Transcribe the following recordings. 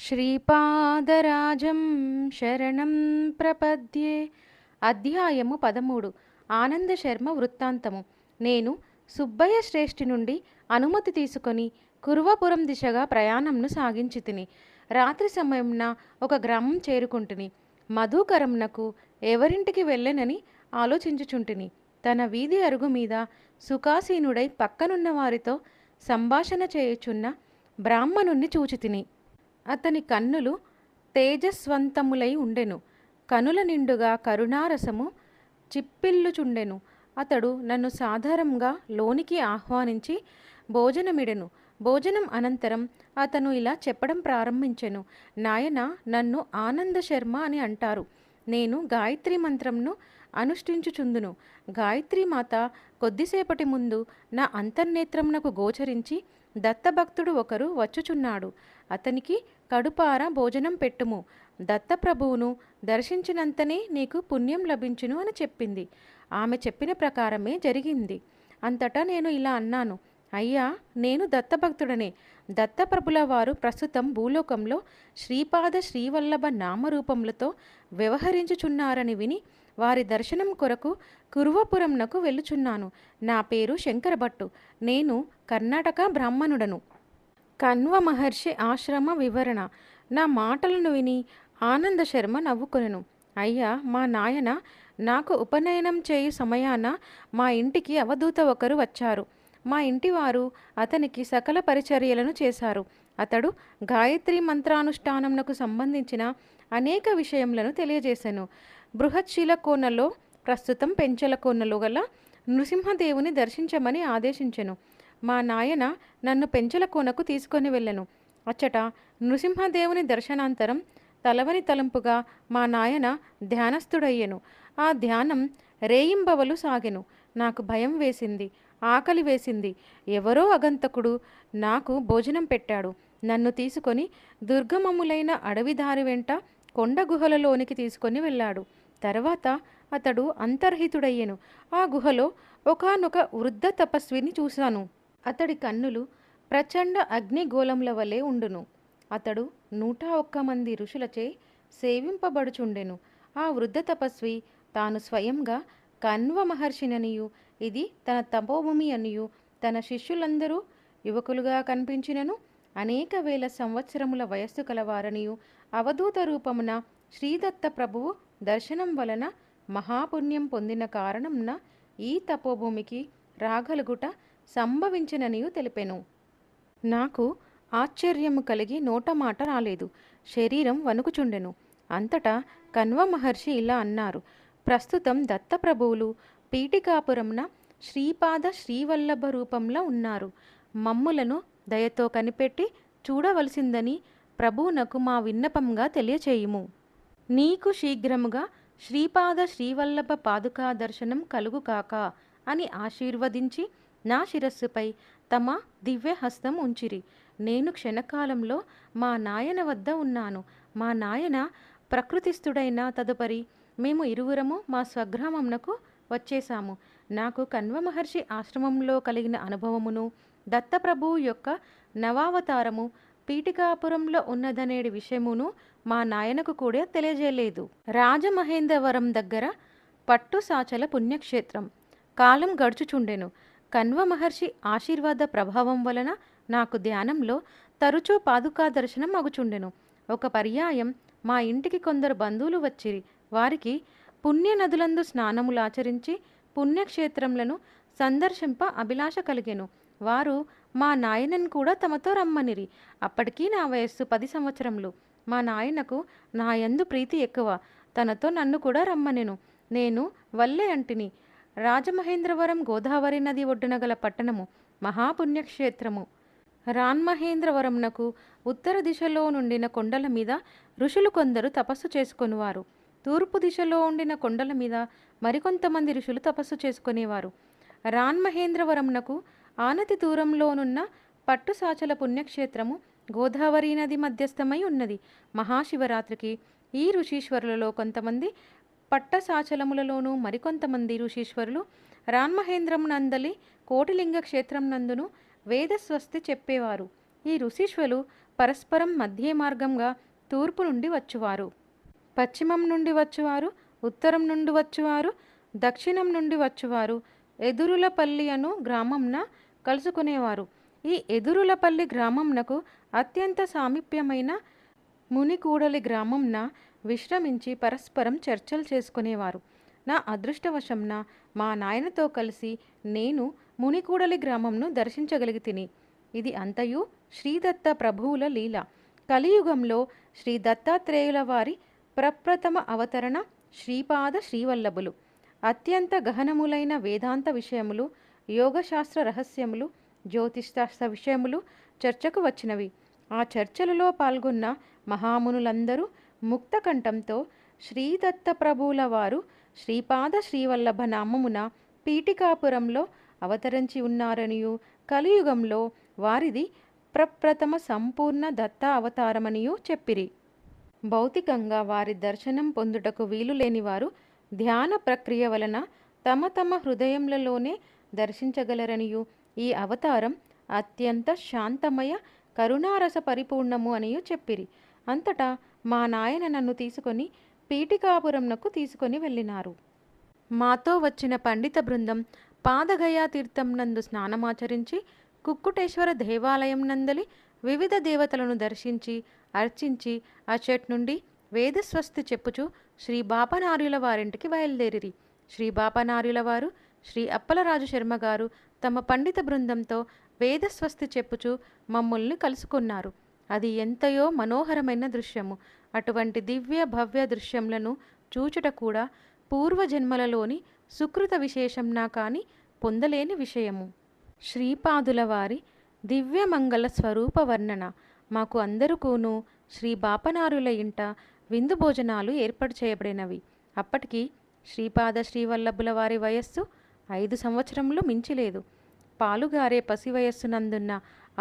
శ్రీపాదరాజం శరణం ప్రపద్యే. అధ్యాయము 13. ఆనంద శర్మ వృత్తాంతము. నేను సుబ్బయ్య శ్రేష్ఠి నుండి అనుమతి తీసుకొని కురువపురం దిశగా ప్రయాణంను సాగించితిని. రాత్రి సమయంన ఒక గ్రామం చేరుకుంటుని. మధుకరంనకు ఎవరింటికి వెళ్ళెనని ఆలోచించుచుంటిని. తన వీధి అరుగు మీద సుఖాసీనుడై పక్కనున్న వారితో సంభాషణ చేయుచున్న బ్రాహ్మణుణ్ణి చూచితిని. అతని కన్నులు తేజస్వంతములై ఉండెను. కనుల నిండుగా కరుణారసము చిప్పిల్లుచుండెను. అతడు నన్ను సాదరంగా లోనికి ఆహ్వానించి భోజనమిడెను. భోజనం అనంతరం అతను ఇలా చెప్పడం ప్రారంభించెను. నాయన, నన్ను ఆనంద శర్మ అని అంటారు. నేను గాయత్రి మంత్రంను అనుష్ఠించుచుందును. గాయత్రీమాత కొద్దిసేపటి ముందు నా అంతర్నేత్రమునకు గోచరించి దత్తభక్తుడు ఒకరు వచ్చుచున్నాడు. అతనికి కడుపార భోజనం పెట్టుము. దత్తప్రభువును దర్శించినంతనే నీకు పుణ్యం లభించును అని చెప్పింది. ఆమె చెప్పిన ప్రకారమే జరిగింది. అంతటా నేను ఇలా అన్నాను, అయ్యా, నేను దత్తభక్తుడనే. దత్తప్రభుల వారు ప్రస్తుతం భూలోకంలో శ్రీపాద శ్రీవల్లభ నామరూపములతో వ్యవహరించుచున్నారని విని వారి దర్శనం కొరకు కురువపురంనకు వెళ్ళుచున్నాను. నా పేరు శంకరభట్టు. నేను కర్ణాటక బ్రాహ్మణుడను. కణ్వ మహర్షి ఆశ్రమ వివరణ. నా మాటలను విని ఆనంద శర్మ నవ్వుకొనెను. అయ్యా, మా నాయన నాకు ఉపనయనం చేయు సమయాన మా ఇంటికి అవధూత ఒకరు వచ్చారు. మా ఇంటివారు అతనికి సకల పరిచర్యలను చేశారు. అతడు గాయత్రి మంత్రానుష్ఠానమునకు సంబంధించిన అనేక విషయములను తెలియజేశాను. బృహత్శిల కోనలో, ప్రస్తుతం పెంచల కోనలో గల నృసింహదేవుని దర్శించమని ఆదేశించెను. మా నాయన నన్ను పెంచల కోనకు తీసుకొని వెళ్ళెను. అచ్చట నృసింహదేవుని దర్శనాంతరం తలవని తలంపుగా మా నాయన ధ్యానస్థుడయ్యెను. ఆ ధ్యానం రేయింబవలు సాగెను. నాకు భయం వేసింది, ఆకలి వేసింది. ఎవరో అగంతకుడు నాకు భోజనం పెట్టాడు. నన్ను తీసుకొని దుర్గమములైన అడవిదారి వెంట కొండ గుహలలోనికి తీసుకొని వెళ్ళాడు. తర్వాత అతడు అంతర్హితుడయ్యెను. ఆ గుహలో ఒకానొక వృద్ధ తపస్విని చూశాను. అతడి కన్నులు ప్రచండ అగ్నిగోళముల వలె ఉండును. అతడు 101 మంది ఋషులచే సేవింపబడుచుండెను. ఆ వృద్ధ తపస్వి తాను స్వయంగా కణ్వ మహర్షిననియు, ఇది తన తపోభూమి అనియు, తన శిష్యులందరూ యువకులుగా కనిపించినను అనేక వేల సంవత్సరముల వయస్సు కలవారనియు, అవధూత రూపమున శ్రీదత్త ప్రభువు దర్శనం వలన మహాపుణ్యం పొందిన కారణంన ఈ తపోభూమికి రాగలుగుట సంభవించిననియు తెలిపెను. నాకు ఆశ్చర్యము కలిగి నోటమాట రాలేదు. శరీరం వణుకుచుండెను. అంతటా కణ్వ మహర్షి ఇలా అన్నారు, ప్రస్తుతం దత్తప్రభువులు పీఠికాపురంన శ్రీపాద శ్రీవల్లభ రూపంలో ఉన్నారు. మమ్ములను దయతో కనిపెట్టి చూడవలసిందని ప్రభువునకు మా విన్నపంగా తెలియచేయుము. నీకు శీఘ్రముగా శ్రీపాద శ్రీవల్లభ పాదుకా దర్శనం కలుగుకాక అని ఆశీర్వదించి నా శిరస్సుపై తమ దివ్యహస్తం ఉంచిరి. నేను క్షణకాలంలో మా నాయన వద్ద ఉన్నాను. మా నాయన ప్రకృతిస్థుడైన తదుపరి మేము ఇరువురము మా స్వగ్రామమునకు వచ్చేశాము. నాకు కణ్వ మహర్షి ఆశ్రమంలో కలిగిన అనుభవమును, దత్తప్రభువు యొక్క నవావతారము పీఠికాపురంలో ఉన్నదనేటి విషయమును మా నాయనకు కూడా తెలియజేయలేదు. రాజమహేంద్రవరం దగ్గర పట్టుసాచల పుణ్యక్షేత్రం. కాలం గడుచుచుండెను. కణ్వ మహర్షి ఆశీర్వాద ప్రభావం వలన నాకు ధ్యానంలో తరచూ పాదుకా దర్శనం అగుచుండెను. ఒక పర్యాయం మా ఇంటికి కొందరు బంధువులు వచ్చిరి. వారికి పుణ్యనదులందు స్నానములాచరించి పుణ్యక్షేత్రములను సందర్శింప అభిలాష కలిగెను. వారు మా నాయనను కూడా తమతో రమ్మనిరి. అప్పటికీ నా వయస్సు 10 సంవత్సరములు. మా నాయనకు నా యందు ప్రీతి ఎక్కువ. తనతో నన్ను కూడా రమ్మనెను. నేను వల్లే అంటిని. రాజమహేంద్రవరం గోదావరి నది ఒడ్డున గల పట్టణము, మహాపుణ్యక్షేత్రము. రాన్మహేంద్రవరంనకు ఉత్తర దిశలో నుండిన కొండల మీద ఋషులు కొందరు తపస్సు చేసుకొనివారు. తూర్పు దిశలో ఉండిన కొండల మీద మరికొంతమంది ఋషులు తపస్సు చేసుకునేవారు. రాన్మహేంద్రవరంనకు ఆనతి దూరంలోనున్న పట్టుసాచల పుణ్యక్షేత్రము గోదావరి నది మధ్యస్థమై ఉన్నది. మహాశివరాత్రికి ఈ ఋషీశ్వరులలో కొంతమంది పట్టసాచలములలోనూ మరికొంతమంది ఋషీశ్వరులు రాన్మహేంద్రమునందలి కోటిలింగ క్షేత్రం నందును వేదస్వస్తి చెప్పేవారు. ఈ ఋషీశ్వరులు పరస్పరం మధ్య మార్గంగా తూర్పు నుండి వచ్చువారు, పశ్చిమం నుండి వచ్చువారు, ఉత్తరం నుండి వచ్చువారు, దక్షిణం నుండి వచ్చువారు ఎదురులపల్లి అను గ్రామంన కలుసుకునేవారు. ఈ ఎదురులపల్లి గ్రామంనకు అత్యంత సామీప్యమైన మునికూడలి గ్రామంన విశ్రమించి పరస్పరం చర్చలు చేసుకునేవారు. నా అదృష్టవశంన మా నాయనతో కలిసి నేను మునికూడలి గ్రామంను దర్శించగలిగితిని. ఇది అంతయు శ్రీదత్త ప్రభువుల లీల. కలియుగంలో శ్రీ దత్తాత్రేయుల వారి ప్రప్రథమ అవతరణ శ్రీపాద శ్రీవల్లభులు. అత్యంత గహనములైన వేదాంత విషయములు, యోగశాస్త్ర రహస్యములు, జ్యోతిష్శాస్త్ర విషయములు చర్చకు వచ్చినవి. ఆ చర్చలలో పాల్గొన్న మహామునులందరూ ముక్తకంఠంతో శ్రీదత్త ప్రభువుల వారు శ్రీపాద శ్రీవల్లభ నామమున పీఠికాపురంలో అవతరించి ఉన్నారనియు, కలియుగంలో వారిది ప్రప్రథమ సంపూర్ణ దత్త అవతారమనియు చెప్పిరి. భౌతికంగా వారి దర్శనం పొందుటకు వీలు లేనివారు ధ్యాన ప్రక్రియ వలన తమ తమ హృదయములలోనే దర్శించగలరనియు, ఈ అవతారం అత్యంత శాంతమయ కరుణారస పరిపూర్ణము అనియు చెప్పిరి. అంతటా మా నాయన నన్ను తీసుకొని పీఠికాపురంనకు తీసుకొని వెళ్ళినారు. మాతో వచ్చిన పండిత బృందం పాదగయా తీర్థం నందు స్నానమాచరించి కుక్కుటేశ్వర దేవాలయం నందలి వివిధ దేవతలను దర్శించి అర్చించి అచ్చటి నుండి వేదస్వస్తి చెప్పుచు శ్రీ బాపనార్యుల వారింటికి బయలుదేరిరి. శ్రీ బాపనార్యుల వారు శ్రీ అప్పలరాజు శర్మ గారు తమ పండిత బృందంతో వేదస్వస్తి చెప్పుచు మమ్ముల్ని కలుసుకున్నారు. అది ఎంతయో మనోహరమైన దృశ్యము. అటువంటి దివ్య భవ్య దృశ్యములను చూచుట కూడా పూర్వజన్మలలోని సుకృత విశేషంనా కాని పొందలేని విషయము. శ్రీపాదుల వారి దివ్యమంగళ స్వరూప వర్ణన. మాకు అందరుకును శ్రీ బాపనారుల ఇంట విందు భోజనాలు ఏర్పాటు చేయబడినవి. అప్పటికి శ్రీపాద శ్రీవల్లభుల వారి వయస్సు 5 సంవత్సరములు మించిలేదు. పాలుగారే పసి వయస్సునందున్న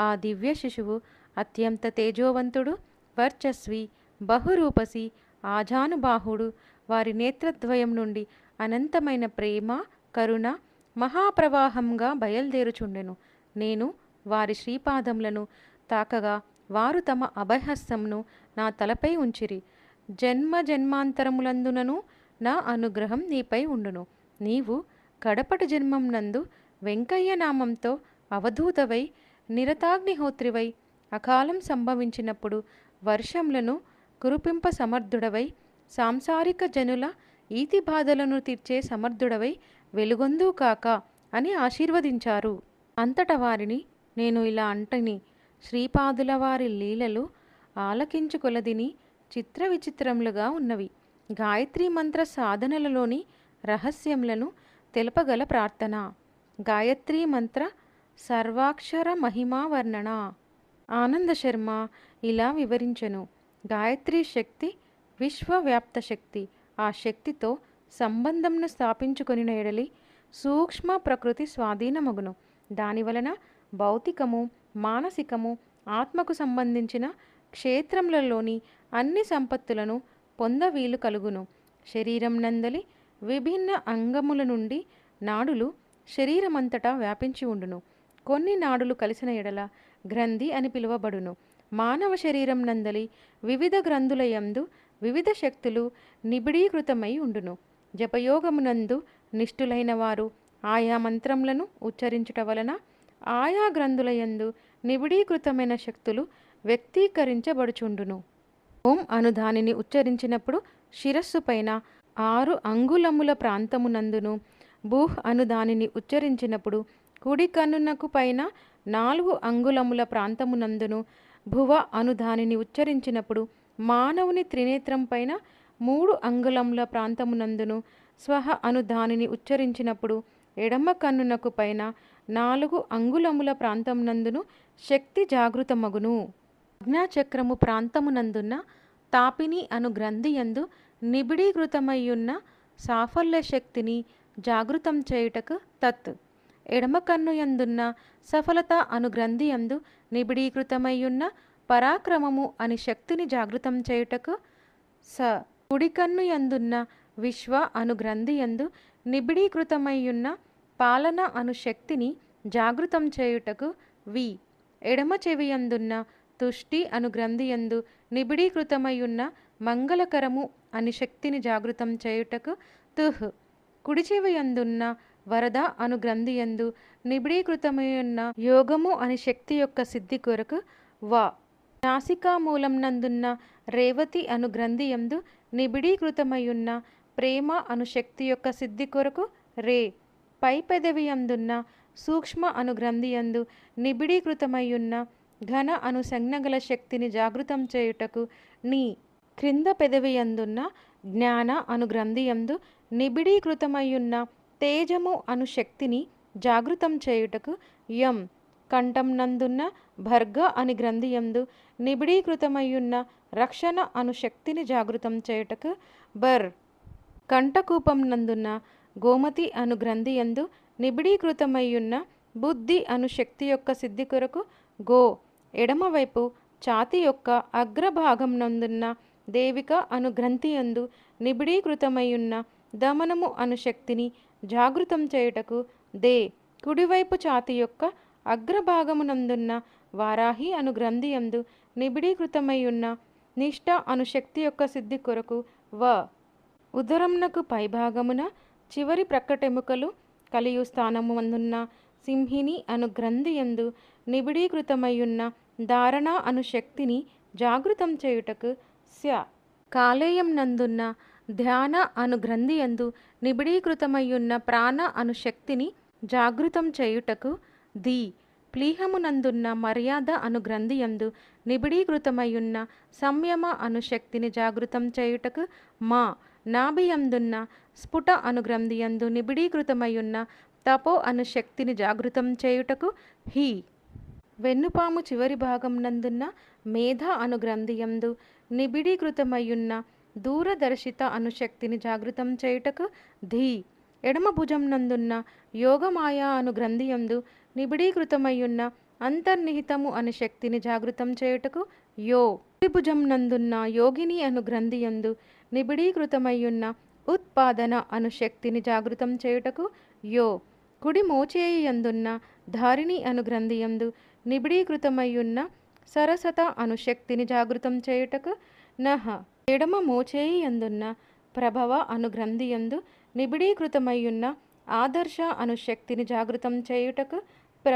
ఆ దివ్య శిశువు అత్యంత తేజోవంతుడు, వర్చస్వి, బహురూపసి, ఆజానుబాహుడు. వారి నేత్రద్వయం నుండి అనంతమైన ప్రేమ, కరుణ మహాప్రవాహంగా బయలుదేరుచుండెను. నేను వారి శ్రీపాదములను తాకగా వారు తమ అభయహస్తంను నా తలపై ఉంచిరి. జన్మ జన్మాంతరములందునను నా అనుగ్రహం నీపై ఉండును. నీవు కడపటి జన్మం నందు వెంకయ్య నామంతో అవధూతవై నిరతాగ్నిహోత్రివై అకాలం సంభవించినప్పుడు వర్షములను కురిపింప సమర్థుడవై సాంసారిక జనుల ఈతి బాధలను తీర్చే సమర్థుడవై వెలుగొందు కాక అని ఆశీర్వదించారు. అంతట వారిని నేను ఇలా అంటని, శ్రీపాదుల వారి లీలలు ఆలకించుకొలదిని చిత్ర విచిత్రములుగా ఉన్నవి. గాయత్రీ మంత్ర సాధనలలోని రహస్యములను తెలుపగల ప్రార్థన. గాయత్రీ మంత్ర సర్వాక్షర మహిమా వర్ణన. ఆనంద శర్మ ఇలా వివరించెను. గాయత్రీ శక్తి విశ్వవ్యాప్త శక్తి. ఆ శక్తితో సంబంధంను స్థాపించుకొనిన ఎడలి సూక్ష్మ ప్రకృతి స్వాధీనమగును. దానివలన భౌతికము, మానసికము, ఆత్మకు సంబంధించిన క్షేత్రములలోని అన్ని సంపత్తులను పొందవీలు కలుగును. శరీరం నందలి విభిన్న అంగముల నుండి నాడులు శరీరమంతటా వ్యాపించి ఉండును. కొన్ని నాడులు కలిసిన ఎడల గ్రంథి అని పిలువబడును. మానవ శరీరం నందలి వివిధ గ్రంథుల యందు వివిధ శక్తులు నిబిడీకృతమై ఉండును. జపయోగమునందు నిష్ఠులైన వారు ఆయా మంత్రములను ఉచ్చరించుట వలన ఆయా గ్రంథుల యందు నిబిడీకృతమైన శక్తులు వ్యక్తీకరించబడుచుండును. ఓం అను దానిని ఉచ్చరించినప్పుడు శిరస్సు పైన 6 అంగుళముల ప్రాంతమునందును, భూహ్ అను దానిని ఉచ్చరించినప్పుడు కుడి కన్నునకు పైన 4 అంగుళముల ప్రాంతమునందును, భువ అను దానిని ఉచ్చరించినప్పుడు మానవుని త్రినేత్రం పైన 3 అంగుళముల ప్రాంతమునందును, స్వహ అను దానిని ఉచ్చరించినప్పుడు ఎడమ కన్నునకు పైన 4 అంగుళముల ప్రాంతమునందును శక్తి జాగృతమగును. ఆజ్ఞాచక్రము ప్రాంతమునందున్న తాపిని అను గ్రంథియందు నిబిడీకృతమయ్యున్న సాఫల్య శక్తిని జాగృతం చేయుటకు తత్. ఎడమ కన్ను యందున్న సఫలత అను గ్రంథియందు నిబిడీకృతమయ్యున్న పరాక్రమము అని శక్తిని జాగృతం చేయుటకు స. కుడి కన్ను యందున్న విశ్వ అను గ్రంథియందు నిబిడీకృతమయ్యున్న పాలన అను శక్తిని జాగృతం చేయుటకు వి. ఎడమ చెవి యందున్న తుష్టి అను గ్రంథియందు నిబిడీకృతమయ్యున్న మంగళకరము అని శక్తిని జాగృతం చేయుటకు తుహ్. కుడి చెవియందున్న వరద అను గ్రంథియందు నిబిడీకృతమయ్యున్న యోగము అని శక్తి యొక్క సిద్ధి కొరకు వా. నాసికా మూలం నందున్న రేవతి అను గ్రంథియందు నిబిడీకృతమయ్యున్న ప్రేమ అను శక్తి యొక్క సిద్ధి కొరకు రే. పై పెదవి అందున్న సూక్ష్మ అను గ్రంథియందు నిబిడీకృతమయ్యున్న ఘన అను సంజ్ఞగల శక్తిని జాగృతం చేయుటకు నీ. క్రింద పెదవి అందున్న జ్ఞాన అను గ్రంథియందు నిబిడీకృతమయ్యున్న తేజము అను శక్తిని జాగృతం చేయుటకు యం. కంఠం నందున్న భర్గ అని గ్రంథియందు నిబిడీకృతమయ్యున్న రక్షణ అను శక్తిని జాగృతం చేయుటకు బర్. కంఠకూపం నందున్న గోమతి అను గ్రంథియందు నిబిడీకృతమయ్యున్న బుద్ధి అను శక్తి యొక్క సిద్ధి కొరకు గో. ఎడమవైపు ఛాతి యొక్క అగ్రభాగం నందున్న దేవిక అను గ్రంథియందు నిబిడీకృతమయ్యున్న దమనము అను శక్తిని జాగృతం చేయుటకు దే. కుడివైపు ఛాతి యొక్క అగ్రభాగమునందున్న వారాహి అను గ్రంథియందు నిబిడీకృతమయ్యున్న నిష్ఠ అను శక్తి యొక్క సిద్ధి కొరకు వ. ఉదరంనకు పైభాగమున చివరి ప్రక్కటెముకలు కలియు స్థానము అందున్న సింహిని అను గ్రంథియందు నిబిడీకృతమయ్యున్న ధారణ అను శక్తిని జాగృతం చేయుటకు స్య. కాలేయం నందున్న ధ్యాన అను గ్రంథియందు నిబిడీకృతమయ్యున్న ప్రాణ అను శక్తిని జాగృతం చేయుటకు ది. ప్లీహమునందున్న మర్యాద అను గ్రంథియందు నిబిడీకృతమయ్యున్న సంయమ అను శక్తిని జాగృతం చేయుటకు మా. నాభియందున్న స్ఫుట అను గ్రంథియందు నిబిడీకృతమయ్యున్న తపో అను శక్తిని జాగృతం చేయుటకు హి. వెన్నుపాము చివరి భాగం నందున్న మేధ అను గ్రంథియందు నిబిడీకృతమయ్యున్న దూరదర్శిత అను శక్తిని జాగృతం చేయుటకు ధీ. ఎడమ భుజం నందున్న యోగమాయ అను గ్రంథియందు నిబిడీకృతమయ్యున్న అంతర్నిహితము అను శక్తిని జాగృతం చేయుటకు యో. కుడి భుజం నందున్న యోగిని అను గ్రంథియందు నిబిడీకృతమయ్యున్న ఉత్పాదన అను శక్తిని జాగృతం చేయుటకు యో. కుడి మోచేయి యందున్న ధారిణి అను గ్రంథియందు నిబిడీకృతమయ్యున్న సరసత అను శక్తిని జాగృతం చేయుటకు నహ. ఎడమ మోచేయి యందున్న ప్రభవ అను గ్రంథియందు నిబిడీకృతమయ్యున్న ఆదర్శ అను శక్తిని జాగృతం చేయుటకు ప్ర.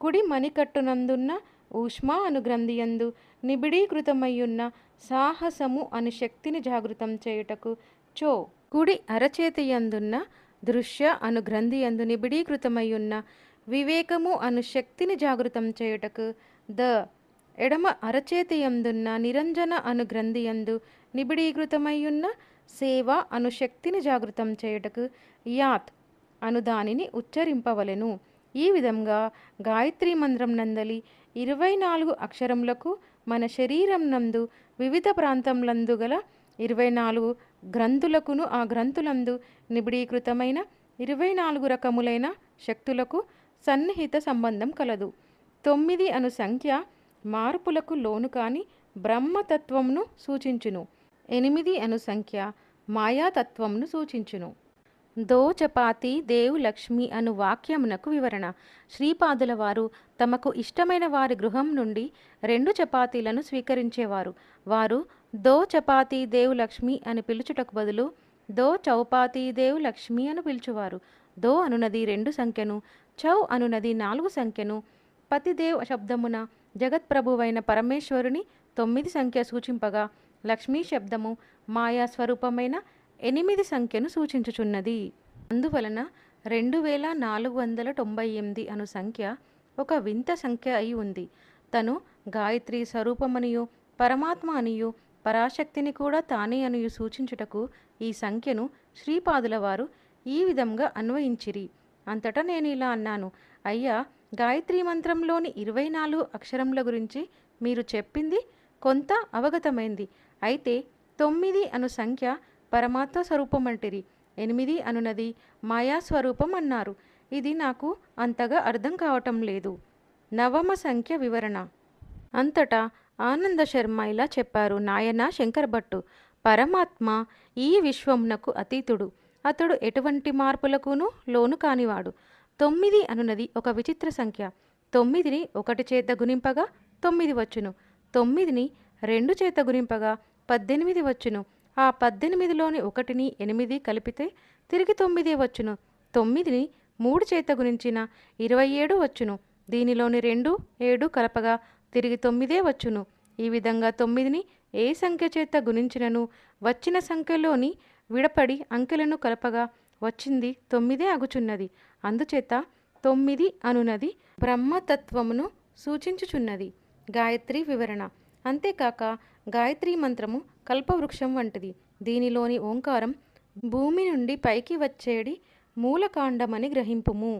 కుడి మణికట్టునందున్న ఊష్మ అను గ్రంథియందు నిబిడీకృతమయ్యున్న సాహసము అను శక్తిని జాగృతం చేయుటకు చో. కుడి అరచేతి యందున్న దృశ్య అను గ్రంథియందు నిబిడీకృతమయ్యున్న వివేకము అను శక్తిని జాగృతం చేయుటకు ద. ఎడమ అరచేతి యందున్న నిరంజన అను గ్రంథియందు నిబిడీకృతమయ్యున్న సేవ అను శక్తిని జాగృతం చేయుటకు యాత్ అను దానిని ఉచ్చరింపవలెను. ఈ విధంగా గాయత్రీ మంత్రం నందలి 24 అక్షరములకు మన శరీరం నందు వివిధ ప్రాంతములందు గల 24 గ్రంథులకును ఆ గ్రంథులందు నిబిడీకృతమైన 24 రకములైన శక్తులకు సన్నిహిత సంబంధం కలదు. 9 అను సంఖ్య మార్పులకు లోను కాని బ్రహ్మతత్వమును సూచించును. 8 అను సంఖ్య మాయాతత్వమును సూచించును. దో చపాతి దేవ్ లక్ష్మి అను వాక్యమునకు వివరణ. శ్రీపాదుల వారు తమకు ఇష్టమైన వారి గృహం నుండి 2 చపాతీలను స్వీకరించేవారు. వారు దో చపాతి దేవ్ లక్ష్మి అని పిలుచుటకు బదులు దో చౌపాతి దేవ్ లక్ష్మి అని పిలుచువారు. దో అనునది 2 సంఖ్యను, చౌ అనునది 4 సంఖ్యను, పతిదేవ్ శబ్దమున జగత్ప్రభువైన పరమేశ్వరుని 9 సంఖ్య సూచింపగా లక్ష్మీ శబ్దము మాయా స్వరూపమైన 8 సంఖ్యను సూచించుచున్నది. అందువలన 2498 అను సంఖ్య ఒక వింత సంఖ్య అయి ఉంది. తను గాయత్రి స్వరూపమనియు పరమాత్మ అనియు పరాశక్తిని కూడా తానే అనియు సూచించుటకు ఈ సంఖ్యను శ్రీపాదుల వారు ఈ విధంగా అన్వయించిరి. అంతటా నేను ఇలా అన్నాను, అయ్యా, గాయత్రీ మంత్రంలోని 24 అక్షరముల గురించి మీరు చెప్పింది కొంత అవగతమైంది. అయితే 9 అను సంఖ్య పరమాత్మ స్వరూపం అంటిరి, 8 అనునది మాయాస్వరూపం అన్నారు. ఇది నాకు అంతగా అర్థం కావటం లేదు. నవమ సంఖ్య వివరణ. అంతటా ఆనంద శర్మ ఇలా చెప్పారు, నాయనా శంకరభట్టు, పరమాత్మ ఈ విశ్వమునకు అతీతుడు. అతడు ఎటువంటి మార్పులకును లోను కానివాడు. 9 అనునది ఒక విచిత్ర సంఖ్య. 9ని 1 చేత గుణింపగా 9 వచ్చును. 9ని 2 చేత గుణింపగా 18 వచ్చును. ఆ 18లోని 1ని 8 కలిపితే తిరిగి 9 వచ్చును. 9ని 3 చేత గుణించిన 27 వచ్చును. దీనిలోని 2, 7 కలపగా తిరిగి 9 వచ్చును. ఈ విధంగా 9ని ఏ సంఖ్య చేత గుణించినను వచ్చిన సంఖ్యలోని విడపడి అంకెలను కలపగా వచ్చింది 9 అగుచున్నది. అందుచేత 9 అనునది బ్రహ్మతత్వమును సూచించుచున్నది. గాయత్రి వివరణ. అంతేకాక గాయత్రీ మంత్రము కల్పవృక్షం వంటిది. దీనిలోని ఓంకారం భూమి నుండి పైకి వచ్చేడి మూలకాండమని గ్రహింపుము.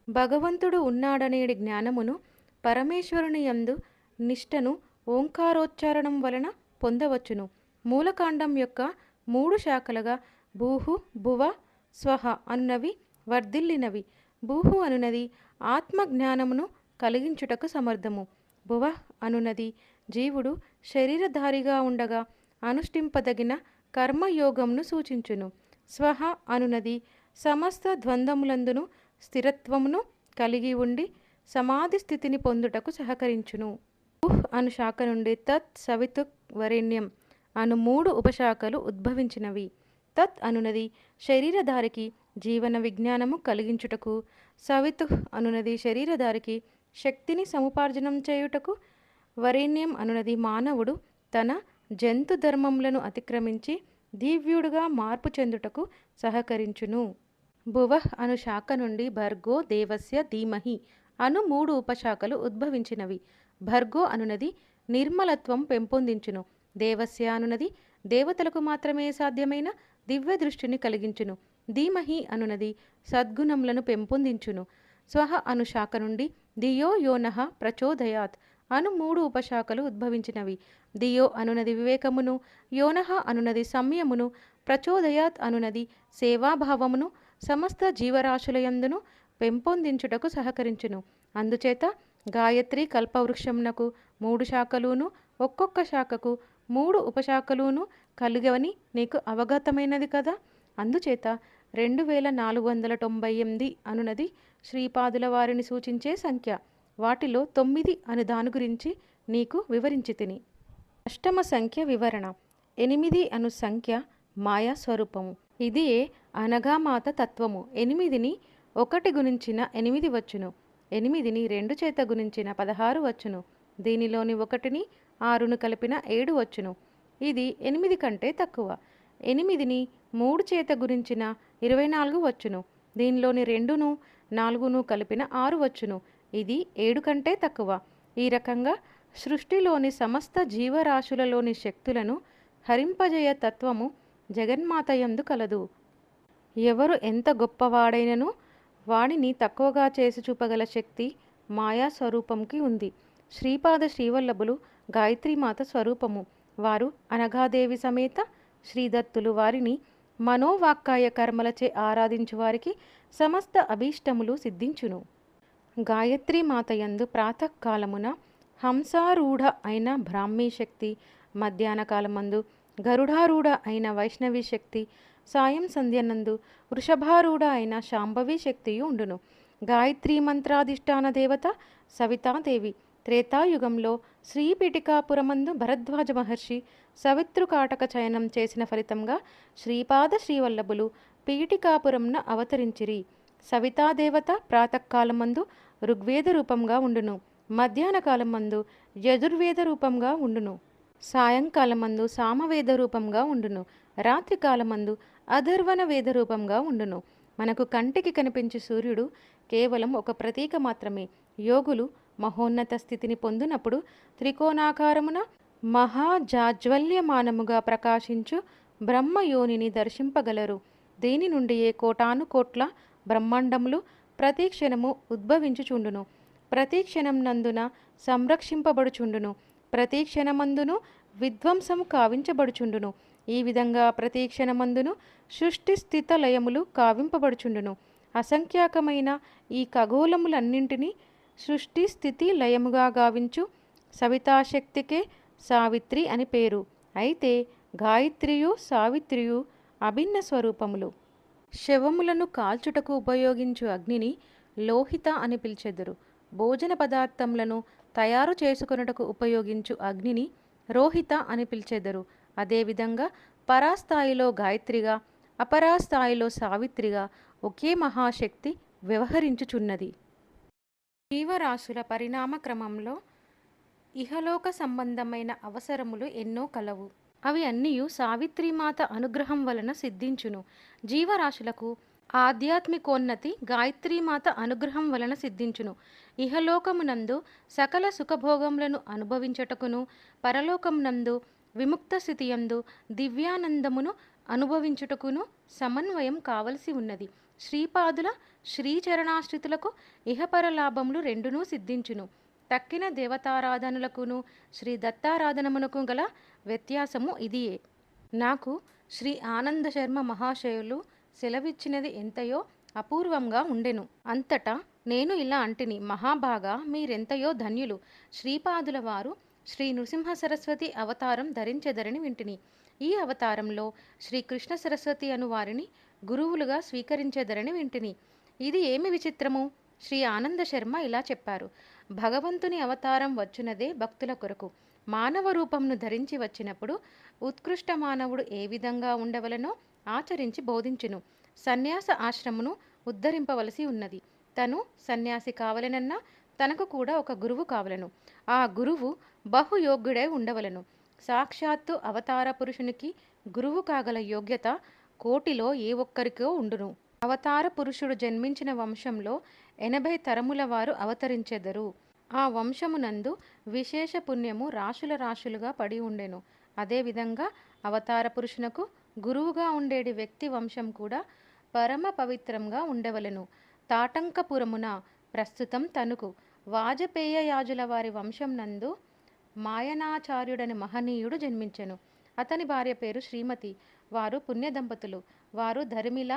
భగవంతుడు ఉన్నాడనేడి జ్ఞానమును, పరమేశ్వరుని యందు నిష్టను ఓంకారోచ్చారణం వలన పొందవచ్చును. మూలకాండం యొక్క 3 శాఖలుగా భూహు, భువ, స్వహ అనునవి వర్ధిల్లినవి. భూహు అనునది ఆత్మజ్ఞానమును కలిగించుటకు సమర్థము. భువ అనునది జీవుడు శరీరధారిగా ఉండగా అనుష్ఠింపదగిన కర్మయోగంను సూచించును. స్వహ అనునది సమస్త ద్వంద్వములందును స్థిరత్వమును కలిగి ఉండి సమాధి స్థితిని పొందుటకు సహకరించును. ఉహ్ అను శాఖ నుండి తత్, సవితుక్, వరేణ్యం అను 3 ఉపశాఖలు ఉద్భవించినవి. తత్ అనునది శరీరధారికి జీవన విజ్ఞానము కలిగించుటకు, సవితుహ్ అనునది శరీరధారికి శక్తిని సముపార్జనం చేయుటకు, వరేణ్యం అనునది మానవుడు తన జంతు ధర్మములను అతిక్రమించి దివ్యుడుగా మార్పు చెందుటకు సహకరించును. భువః అను శాఖ నుండి భర్గో దేవస్య ధీమహి అను 3 ఉపశాఖలు ఉద్భవించినవి. భర్గో అనునది నిర్మలత్వం పెంపొందించును. దేవస్య అనునది దేవతలకు మాత్రమే సాధ్యమైన దివ్య దృష్టిని కలిగించును. ధీమహి అనునది సద్గుణములను పెంపొందించును. స్వహ అను శాఖ నుండి ధియో యోనః ప్రచోదయాత్ అను 3 ఉపశాఖలు ఉద్భవించినవి. ధియో అనునది వివేకమును, యోనః అనునది సంయమును, ప్రచోదయాత్ అనునది సేవాభావమును సమస్త జీవరాశులయందును పెంపొందించుటకు సహకరించును. అందుచేత గాయత్రి కల్పవృక్షమునకు 3 శాఖలును, ఒక్కొక్క శాఖకు 3 ఉపశాఖలును కలిగవని నీకు అవగతమైనది కదా. అందుచేత 2498 అనునది శ్రీపాదుల వారిని సూచించే సంఖ్య. వాటిలో 9 అను దాని గురించి నీకు వివరించి తిని. అష్టమ సంఖ్య వివరణ. 8 అను సంఖ్య మాయా స్వరూపము. ఇది అనగామాత తత్వము. 8ని 1 గుణించిన 8 వచ్చును. 8ని 2 చేత గుణించిన 16 వచ్చును. దీనిలోని 1ని 6ను కలిపిన 7 వచ్చును. ఇది 8 కంటే తక్కువ. 8ని 3 చేత గుణించిన 24 వచ్చును. దీనిలోని 2ను 4ను కలిపిన 6 వచ్చును. ఇది 7 కంటే తక్కువ. ఈ రకంగా సృష్టిలోని సమస్త జీవరాశులలోని శక్తులను హరింపజేయ తత్వము జగన్మాతయందు కలదు. ఎవరు ఎంత గొప్పవాడైనను వాడిని తక్కువగా చేసి చూపగల శక్తి మాయా స్వరూపంకి ఉంది. శ్రీపాద శ్రీవల్లభులు గాయత్రీమాత స్వరూపము. వారు అనఘాదేవి సమేత శ్రీదత్తులు. వారిని మనోవాక్కాయ కర్మలచే ఆరాధించు వారికి సమస్త అభీష్టములు సిద్ధించును. గాయత్రీ మాతయందు ప్రాతకాలమున హంసారూఢ అయిన బ్రాహ్మీ శక్తి, మధ్యాహ్న కాలమందు గరుడారూఢ అయిన వైష్ణవి శక్తి, సాయం సంధ్యనందు వృషభారూఢ అయిన శాంభవి శక్తియు ఉండును. గాయత్రీ మంత్రాధిష్టాన దేవత సవితాదేవి. త్రేతాయుగంలో శ్రీపీఠికాపురమందు భరద్వాజ మహర్షి సవితృకాటక చయనం చేసిన ఫలితంగా శ్రీపాద శ్రీవల్లభులు పీఠికాపురంన అవతరించిరి. సవితాదేవత ప్రాతకాలమందు ఋగ్వేద రూపంగా ఉండును. మధ్యాహ్న కాలమందు యజుర్వేద రూపంగా ఉండును. సాయంకాలమందు సామవేద రూపంగా ఉండును. రాత్రి కాలమందు అధర్వణ వేద రూపంగా ఉండును. మనకు కంటికి కనిపించే సూర్యుడు కేవలం ఒక ప్రతీక మాత్రమే. యోగులు మహోన్నత స్థితిని పొందినప్పుడు త్రికోణాకారమున మహాజాజ్వల్యమానముగా ప్రకాశించు బ్రహ్మయోనిని దర్శింపగలరు. దీని నుండి కోటాను కోట్ల బ్రహ్మాండములు ప్రతిక్షణము ఉద్భవించుచుండును. ప్రతిక్షణం నందున సంరక్షింపబడుచుండును. ప్రతిక్షణమందును విధ్వంసము కావించబడుచుండును. ఈ విధంగా ప్రతిక్షణమందును సృష్టి స్థిత లయములు కావింపబడుచుండును. అసంఖ్యాకమైన ఈ ఖగోళములన్నింటినీ సృష్టి స్థితి లయముగా గావించు సవితాశక్తికే సావిత్రి అని పేరు. అయితే గాయత్రియు సావిత్రియు అభిన్న స్వరూపములు. శవములను కాల్చుటకు ఉపయోగించు అగ్నిని లోహిత అని పిలిచెదరు. భోజన పదార్థములను తయారు చేసుకొనుటకు ఉపయోగించు అగ్నిని రోహిత అని పిలిచెదరు. అదేవిధంగా పరాస్థాయిలో గాయత్రిగా, అపరాస్థాయిలో సావిత్రిగా ఒకే మహాశక్తి వ్యవహరించుచున్నది. జీవరాశుల పరిణామ క్రమంలో ఇహలోక సంబంధమైన అవసరములు ఎన్నో కలవు. అవి అన్నియు సావిత్రీమాత అనుగ్రహం వలన సిద్ధించును. జీవరాశులకు ఆధ్యాత్మికోన్నతి గాయత్రీమాత అనుగ్రహం వలన సిద్ధించును. ఇహలోకమునందు సకల సుఖభోగములను అనుభవించుటకును, పరలోకమునందు విముక్త స్థితియందు దివ్యానందమును అనుభవించుటకును సమన్వయం కావలసి ఉన్నది. శ్రీపాదుల శ్రీచరణాశ్రితులకు ఇహపర లాభములు రెండునూ సిద్ధించును. తక్కిన దేవతారాధనలకును శ్రీ దత్తారాధనమునకు గల వ్యత్యాసము ఇదియే. నాకు శ్రీ ఆనంద శర్మ మహాశయులు సెలవిచ్చినది ఎంతయో అపూర్వంగా ఉండెను. అంతటా నేను ఇలా అంటిని, మహాభాగా మీరెంతయో ధన్యులు. శ్రీపాదుల వారు శ్రీ నృసింహ సరస్వతి అవతారం ధరించెదరని వింటిని. ఈ అవతారంలో శ్రీ కృష్ణ సరస్వతి అను వారిని గురువులుగా స్వీకరించెదరని వింటిని. ఇది ఏమి విచిత్రము? శ్రీ ఆనంద శర్మ ఇలా చెప్పారు. భగవంతుని అవతారం వచ్చునదే భక్తుల కొరకు. మానవ రూపంను ధరించి వచ్చినప్పుడు ఉత్కృష్ట మానవుడు ఏ విధంగా ఉండవలనో ఆచరించి బోధించును. సన్యాస ఆశ్రమును ఉద్ధరింపవలసి ఉన్నది. తను సన్యాసి కావలనన్నా తనకు కూడా ఒక గురువు కావలను. ఆ గురువు బహుయోగ్యుడై ఉండవలను. సాక్షాత్తు అవతార పురుషునికి గురువు కాగల యోగ్యత కోటిలో ఏ ఒక్కరికో ఉండును. అవతార పురుషుడు జన్మించిన వంశంలో 80 తరముల వారు అవతరించెదరు. ఆ వంశమునందు విశేష పుణ్యము రాశుల రాశులుగా పడి ఉండెను. అదేవిధంగా అవతార పురుషునకు గురువుగా ఉండేటి వ్యక్తి వంశం కూడా పరమ పవిత్రంగా ఉండవలెను. తాటంకపురమున ప్రస్తుతం తణుకు వాజపేయ యాజుల వారి వంశం నందు మాయనాచార్యుడని మహనీయుడు జన్మించెను. అతని భార్య పేరు శ్రీమతి. వారు పుణ్య దంపతులు. వారు ధర్మిల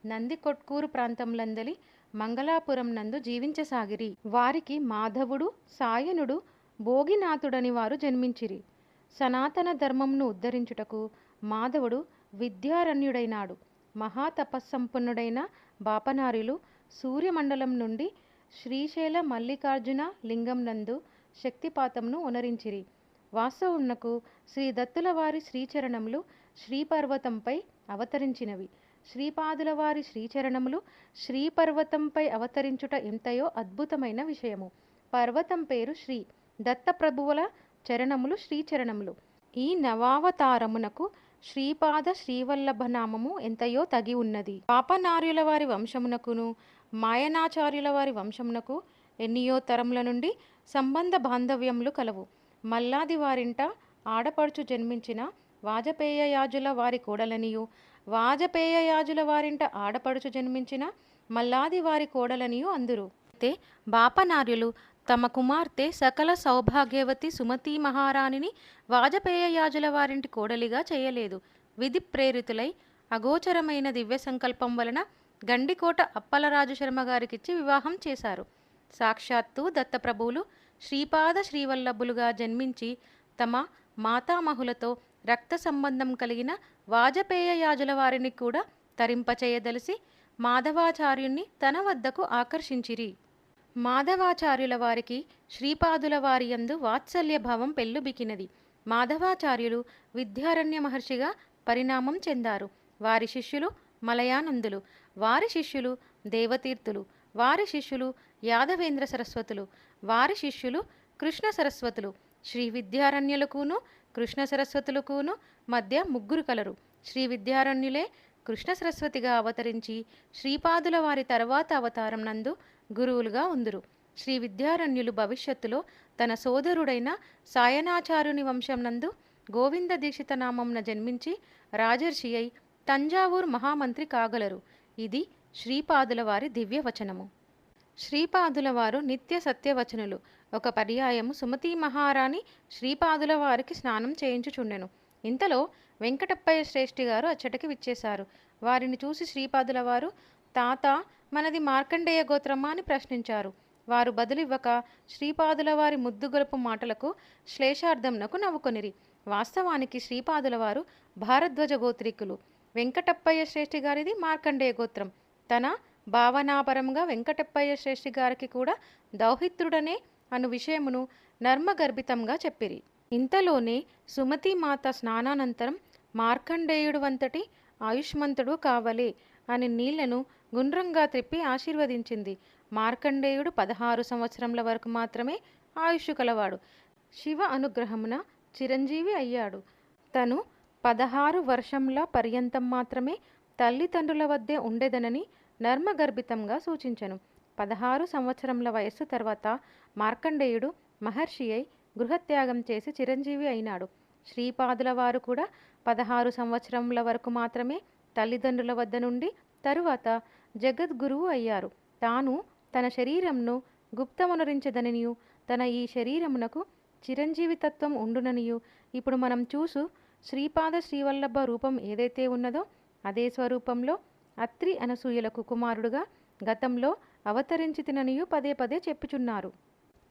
నందికొట్కూరు ప్రాంతంలందలి మంగళాపురం నందు జీవించసాగిరి. వారికి మాధవుడు, సాయనుడు, భోగినాథుడని వారు జన్మించిరి. సనాతన ధర్మంను ఉద్ధరించుటకు మాధవుడు విద్యారణ్యుడైనాడు. మహాతపస్సంపన్నుడైన బాపనార్యులు సూర్యమండలం నుండి శ్రీశైల మల్లికార్జున లింగం నందు శక్తిపాతంను ఒనరించిరి. వాస్తవునకు శ్రీ దత్తుల వారి శ్రీచరణములు శ్రీపర్వతంపై అవతరించినవి. శ్రీపాదుల వారి శ్రీచరణములు శ్రీపర్వతంపై అవతరించుట ఎంతయో అద్భుతమైన విషయము. పర్వతం పేరు శ్రీ. దత్తప్రభువుల చరణములు శ్రీచరణములు. ఈ నవావతారమునకు శ్రీపాద శ్రీవల్లభనామము ఎంతయో తగి ఉన్నది. పాపనార్యుల వారి వంశమునకును మాయనాచార్యుల వారి వంశమునకు ఎన్నియో తరముల నుండి సంబంధ బాంధవ్యములు కలవు. మల్లాది వారింట ఆడపడుచు జన్మించిన వాజపేయ యాజుల వారి కోడలనియు, వాజపేయ యాజుల వారింట ఆడపడుచు జన్మించిన మల్లాది వారి కోడలనియు అందురు. అయితే బాపనార్యులు తమ కుమార్తె సకల సౌభాగ్యవతి సుమతీ మహారాణిని వాజపేయ యాజుల వారింటి కోడలిగా చేయలేదు. విధి ప్రేరితులై అగోచరమైన దివ్య సంకల్పం వలన గండికోట అప్పలరాజు శర్మ గారికిచ్చి వివాహం చేశారు. సాక్షాత్తు దత్తప్రభువులు శ్రీపాద శ్రీవల్లభులుగా జన్మించి తమ మాతామహులతో రక్త సంబంధం కలిగిన వాజపేయ యాజుల వారిని కూడా తరింపచేయదలిసి మాధవాచార్యుణ్ణి తన వద్దకు ఆకర్షించిరి. మాధవాచార్యుల వారికి శ్రీపాదుల వారి యందు వాత్సల్య భావం పెల్లుబికినది. మాధవాచార్యులు విద్యారణ్య మహర్షిగా పరిణామం చెందారు. వారి శిష్యులు మలయానందులు, వారి శిష్యులు దేవతీర్థులు, వారి శిష్యులు యాదవేంద్ర సరస్వతులు, వారి శిష్యులు కృష్ణ సరస్వతులు. శ్రీ విద్యారణ్యులకును కృష్ణ సరస్వతులకును మధ్య ముగ్గురు కలరు. శ్రీ విద్యారణ్యులే కృష్ణ సరస్వతిగా అవతరించి శ్రీపాదుల వారి తర్వాత అవతారం నందు గురువులుగా ఉందురు. శ్రీ విద్యారణ్యులు భవిష్యత్తులో తన సోదరుడైన సాయనాచార్యుని వంశం నందు గోవింద దీక్షిత నామంన జన్మించి రాజర్షి అయి తంజావూరు మహామంత్రి కాగలరు. ఇది శ్రీపాదుల వారి దివ్యవచనము. శ్రీపాదుల వారు నిత్య సత్యవచనులు. ఒక పర్యాయము సుమతీ మహారాణి శ్రీపాదుల వారికి స్నానం చేయించుచుండెను. ఇంతలో వెంకటప్పయ్య శ్రేష్ఠి గారు అచ్చటికి విచ్చేశారు. వారిని చూసి శ్రీపాదుల వారు, తాత మనది మార్కండేయ గోత్రమా అని ప్రశ్నించారు. వారు బదులివ్వక శ్రీపాదుల వారి ముద్దుగొలుపు మాటలకు శ్లేషార్థంనకు నవ్వుకొనిరి. వాస్తవానికి శ్రీపాదుల వారు భారద్వాజ గోత్రికులు. వెంకటప్పయ్య శ్రేష్ఠి గారిది మార్కండేయ గోత్రం. తన భావనాపరంగా వెంకటప్పయ్య శ్రేష్ఠి గారికి కూడా దౌహిత్రుడనే అను విషయమును నర్మగర్భితంగా చెప్పిరి. ఇంతలోనే సుమతీమాత స్నానానంతరం మార్కండేయుడు వంతటి ఆయుష్మంతుడు కావలే అని నీళ్లను గుండ్రంగా త్రిప్పి ఆశీర్వదించింది. మార్కండేయుడు 16 సంవత్సరముల వరకు మాత్రమే ఆయుష్షు కలవాడు. శివ అనుగ్రహమున చిరంజీవి అయ్యాడు. తను 16 వర్షంల పర్యంతం మాత్రమే తల్లిదండ్రుల వద్దే ఉండెదనని నర్మగర్భితంగా సూచించెను. 16 సంవత్సరముల వయస్సు తర్వాత మార్కండేయుడు మహర్షి అయి గృహత్యాగం చేసి చిరంజీవి అయినాడు. శ్రీపాదుల వారు కూడా 16 సంవత్సరముల వరకు మాత్రమే తల్లిదండ్రుల వద్ద నుండి తరువాత జగద్గురువు అయ్యారు. తాను తన శరీరంను గుప్తమునరించదనియు తన ఈ శరీరమునకు చిరంజీవితత్వం ఉండుననియు ఇప్పుడు మనం చూసు శ్రీపాద శ్రీవల్లభ రూపం ఏదైతే ఉన్నదో అదే స్వరూపంలో అత్రి అనసూయలకు కుమారుడుగా గతంలో అవతరించితిననియు పదే పదే చెప్పుచున్నారు.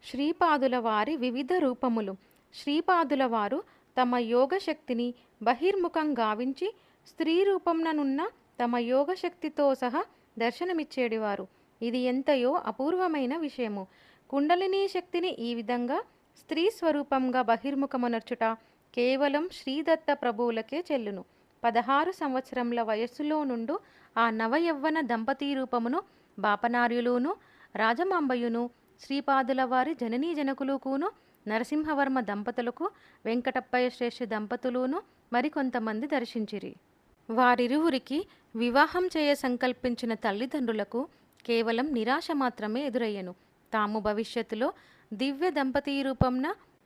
శ్రీపాదుల వారి వివిధ రూపములు. శ్రీపాదుల వారు తమ యోగశక్తిని బహిర్ముఖం గావించి స్త్రీ రూపంననున్న తమ యోగశక్తితో సహా దర్శనమిచ్చేడివారు. ఇది ఎంతయో అపూర్వమైన విషయము. కుండలినీ శక్తిని ఈ విధంగా స్త్రీ స్వరూపంగా బహిర్ముఖమునర్చుట కేవలం శ్రీదత్త ప్రభువులకే చెల్లును. 16 సంవత్సరముల వయస్సులో నుండు ఆ నవయవ్వన దంపతీ రూపమును బాపనార్యులును రాజమాంబయును శ్రీపాదుల వారి జననీ జనకులుకును నరసింహవర్మ దంపతులకు వెంకటప్పయ్య శ్రేష్ఠ దంపతులును మరికొంతమంది దర్శించిరి. వారిరువురికి వివాహం చేయ సంకల్పించిన తల్లిదండ్రులకు కేవలం నిరాశ మాత్రమే ఎదురయ్యను. తాము భవిష్యత్తులో దివ్య దంపతీ రూపంన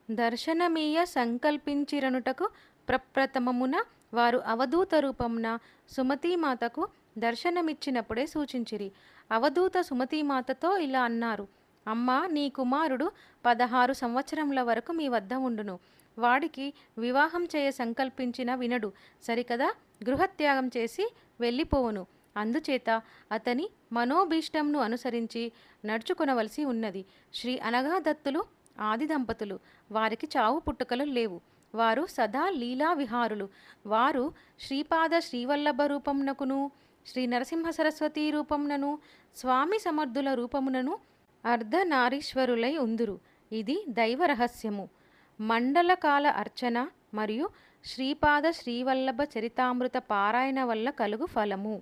దర్శనమీయ సంకల్పించిరనుటకు ప్రప్రథమమున వారు అవధూత రూపంన సుమతీమాతకు దర్శనమిచ్చినప్పుడే సూచించిరి. అవధూత సుమతీమాతతో ఇలా అన్నారు: అమ్మా, నీ కుమారుడు 16 సంవత్సరముల వరకు మీ వద్ద ఉండును. వాడికి వివాహం చేయ సంకల్పించిన వినడు సరికదా, గృహత్యాగం చేసి వెళ్ళిపోవును. అందుచేత అతని మనోభీష్టంను అనుసరించి నడుచుకొనవలసి ఉన్నది. శ్రీ అనగాదత్తులు ఆది దంపతులు. వారికి చావు పుట్టుకలు లేవు. వారు సదా లీలా విహారులు. వారు శ్రీపాద శ్రీవల్లభ రూపమునకును శ్రీ నరసింహ సరస్వతీ రూపమునను స్వామి సమర్థుల రూపమునను అర్ధనారీశ్వరులై ఉందురు. ఇది దైవ రహస్యము. మండలకాల అర్చన మరియు శ్రీపాద శ్రీవల్లభ చరితామృత పారాయణ వల్ల కలుగు ఫలము.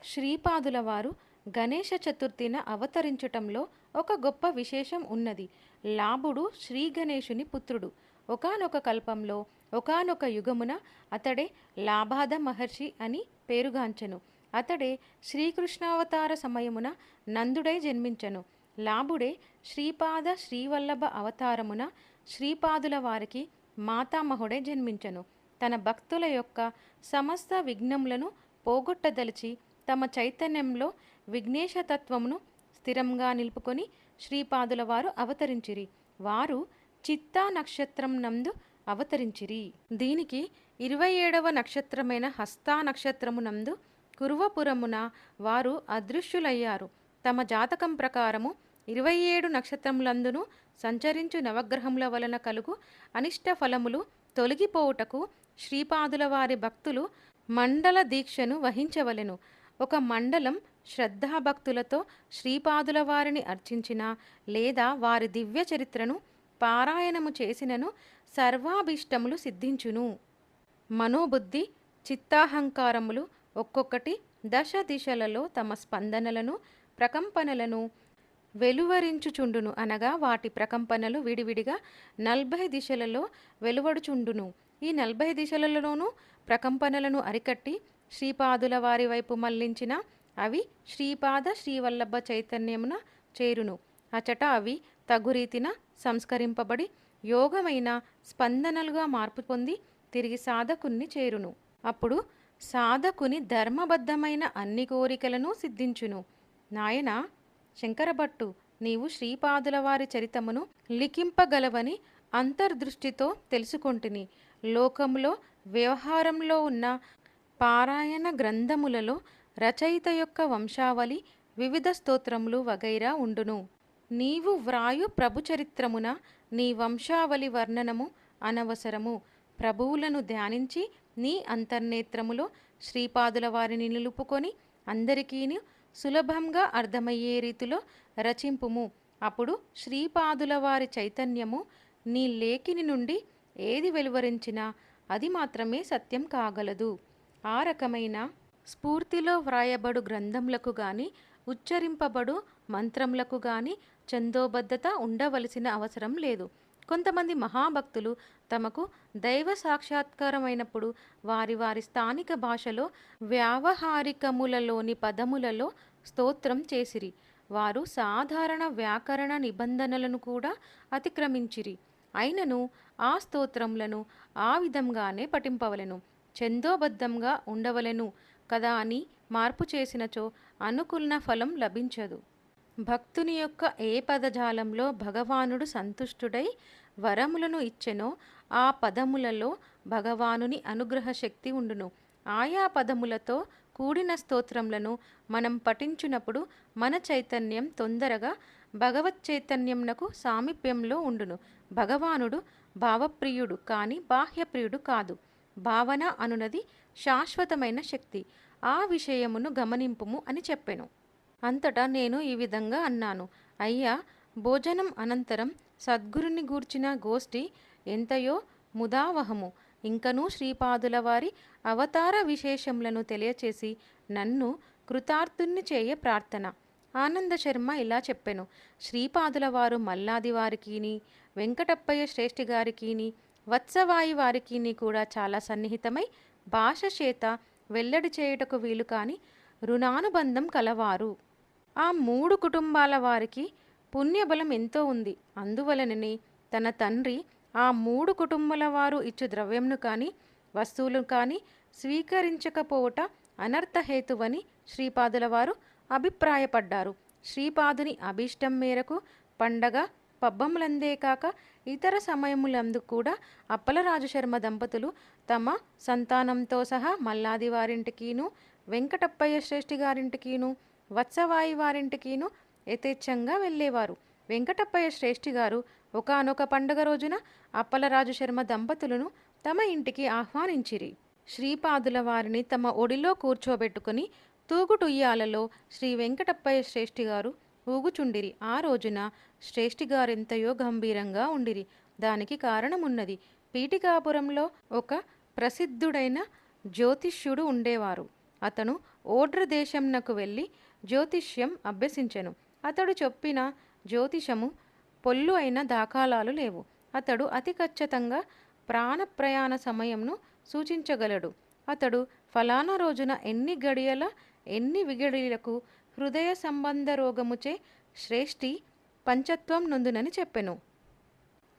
శ్రీపాదుల వారు గణేష చతుర్థిన అవతరించటంలో ఒక గొప్ప విశేషం ఉన్నది. లాభుడు శ్రీ గణేశుని పుత్రుడు. ఒకానొక కల్పంలో ఒకానొక యుగమున అతడే లాభాద మహర్షి అని పేరుగాంచెను. అతడే శ్రీకృష్ణావతార సమయమున నందుడై జన్మించెను. లాభుడే శ్రీపాద శ్రీవల్లభ అవతారమున శ్రీపాదుల వారికి మాతామహుడై జన్మించెను. తన భక్తుల యొక్క సమస్త విఘ్నములను పోగొట్టదలిచి తమ చైతన్యంలో విఘ్నేశతత్వమును స్థిరంగా నిలుపుకొని శ్రీపాదుల వారు అవతరించిరి. వారు చిత్తా నక్షత్రం నందు అవతరించిరి. దీనికి 27వ నక్షత్రమైన హస్తా నక్షత్రమునందు కురువపురమున వారు అదృశ్యులయ్యారు. తమ జాతకం ప్రకారము 27 నక్షత్రములందును సంచరించు నవగ్రహముల వలన కలుగు అనిష్ట ఫలములు తొలగిపోవుటకు శ్రీపాదుల వారి భక్తులు మండల దీక్షను వహించవలెను. ఒక మండలం శ్రద్ధాభక్తులతో శ్రీపాదుల వారిని అర్చించిన లేదా వారి దివ్య చరిత్రను పారాయణము చేసినను సర్వాభీష్టములు సిద్ధించును. మనోబుద్ధి చిత్తాహంకారములు ఒక్కొక్కటి దశ దిశలలో తమ స్పందనలను ప్రకంపనలను వెలువరించుచుండును. అనగా వాటి ప్రకంపనలు విడివిడిగా 40 దిశలలో వెలువడుచుండును. ఈ 40 దిశలలోనూ ప్రకంపనలను అరికట్టి శ్రీపాదుల వారి వైపు మళ్లించిన అవి శ్రీపాద శ్రీవల్లభ చైతన్యమున చేరును. అచట అవి తగురీతిన సంస్కరింపబడి యోగమైన స్పందనలుగా మార్పు పొంది తిరిగి సాధకుని చేరును. అప్పుడు సాధకుని ధర్మబద్ధమైన అన్ని కోరికలను సిద్ధించును. నాయనా శంకరభట్టు, నీవు శ్రీపాదుల వారి చరితమును లిఖింపగలవని అంతర్దృష్టితో తెలుసుకొంటిని. లోకంలో వ్యవహారంలో ఉన్న పారాయణ గ్రంథములలో రచయిత యొక్క వంశావళి, వివిధ స్తోత్రములు వగైరా ఉండును. నీవు వ్రాయు ప్రభు చరిత్రమున నీ వంశావళి వర్ణనము అనవసరము. ప్రభువులను ధ్యానించి నీ అంతర్నేత్రములో శ్రీపాదుల వారిని నిలుపుకొని అందరికీను సులభంగా అర్థమయ్యే రీతిలో రచింపుము. అప్పుడు శ్రీపాదుల వారి చైతన్యము నీ లేఖిని నుండి ఏది వెలువరించినా అది మాత్రమే సత్యం కాగలదు. ఆ రకమైన స్ఫూర్తిలో వ్రాయబడు గ్రంథములకు గాని ఉచ్చరింపబడు మంత్రములకు గాని ఛందోబద్ధత ఉండవలసిన అవసరం లేదు. కొంతమంది మహాభక్తులు తమకు దైవ సాక్షాత్కారమైనప్పుడు వారి వారి స్థానిక భాషలో వ్యావహారికములలోని పదములలో స్తోత్రం చేసిరి. వారు సాధారణ వ్యాకరణ నిబంధనలను కూడా అతిక్రమించిరి. అయినను ఆ స్తోత్రములను ఆ విధంగానే పఠింపవలెను, ఛందోబద్ధంగా ఉండవలెను కదా అని మార్పు చేసినచో అనుకున్న ఫలం లభించదు. భక్తుని యొక్క ఏ పదజాలంలో భగవానుడు సంతుష్టుడై వరములను ఇచ్చెనో ఆ పదములలో భగవానుని అనుగ్రహ శక్తి ఉండును. ఆయా పదములతో కూడిన స్తోత్రములను మనం పఠించునప్పుడు మన చైతన్యం తొందరగా భగవత్ చైతన్యంనకు సామీప్యంలో ఉండును. భగవానుడు భావప్రియుడు కానీ బాహ్యప్రియుడు కాదు. భావన అనునది శాశ్వతమైన శక్తి. ఆ విషయమును గమనింపుము అని చెప్పెను. అంతటా నేను ఈ విధంగా అన్నాను, అయ్యా, భోజనం అనంతరం సద్గురుని గూర్చిన గోష్ఠి ఎంతయో ముదావహము. ఇంకనూ శ్రీపాదుల వారి అవతార విశేషములను తెలియచేసి నన్ను కృతార్థుణ్ణి చేయ ప్రార్థన. ఆనంద శర్మ ఇలా చెప్పెను, శ్రీపాదుల వారు మల్లాది వారికిని, వెంకటప్పయ్య శ్రేష్ఠి గారికిని, వత్సవాయి వారికిని కూడా చాలా సన్నిహితమై భాష చేత వెల్లడి చేయుటకు వీలు కాని రుణానుబంధం కలవారు. ఆ 3 కుటుంబాల వారికి పుణ్యబలం ఎంతో ఉంది. అందువలననే తన తండ్రి ఆ 3 కుటుంబాల వారు ఇచ్చు ద్రవ్యంను కానీ వస్తువులు కానీ స్వీకరించకపోవట అనర్థహేతువని శ్రీపాదుల వారు అభిప్రాయపడ్డారు. శ్రీపాదుని అభీష్టం మేరకు పండగ పబ్బములందే కాక ఇతర సమయములందు కూడా అప్పలరాజు శర్మ దంపతులు తమ సంతానంతో సహా మల్లాది వారింటికిను, వెంకటప్పయ్య శ్రేష్ఠి గారింటికిను, వత్సవాయి వారింటికిను యథేచ్ఛంగా వెళ్ళేవారు. వెంకటప్పయ్య శ్రేష్ఠి గారు ఒకానొక పండుగ రోజున అప్పలరాజు శర్మ దంపతులను తమ ఇంటికి ఆహ్వానించిరి. శ్రీపాదుల వారిని తమ ఒడిలో కూర్చోబెట్టుకుని తూగుటుయ్యాలలో శ్రీ వెంకటప్పయ్య శ్రేష్ఠి గారు ఊగుచుండిరి. ఆ రోజున శ్రేష్ఠి గారెంతయో గంభీరంగా ఉండిరి. దానికి కారణమున్నది. పీఠికాపురంలో ఒక ప్రసిద్ధుడైన జ్యోతిష్యుడు ఉండేవారు. అతను ఓడ్ర దేశంనకు వెళ్ళి జ్యోతిష్యం అభ్యసించెను. అతడు చెప్పిన జ్యోతిషము పొల్లు అయిన దాఖలాలు లేవు. అతడు అతి ఖచ్చితంగా ప్రాణప్రయాణ సమయంను సూచించగలడు. అతడు ఫలానా రోజున ఎన్ని గడియల ఎన్ని విగడిలకు హృదయ సంబంధ రోగముచే శ్రేష్ఠి పంచత్వం నొందునని చెప్పెను.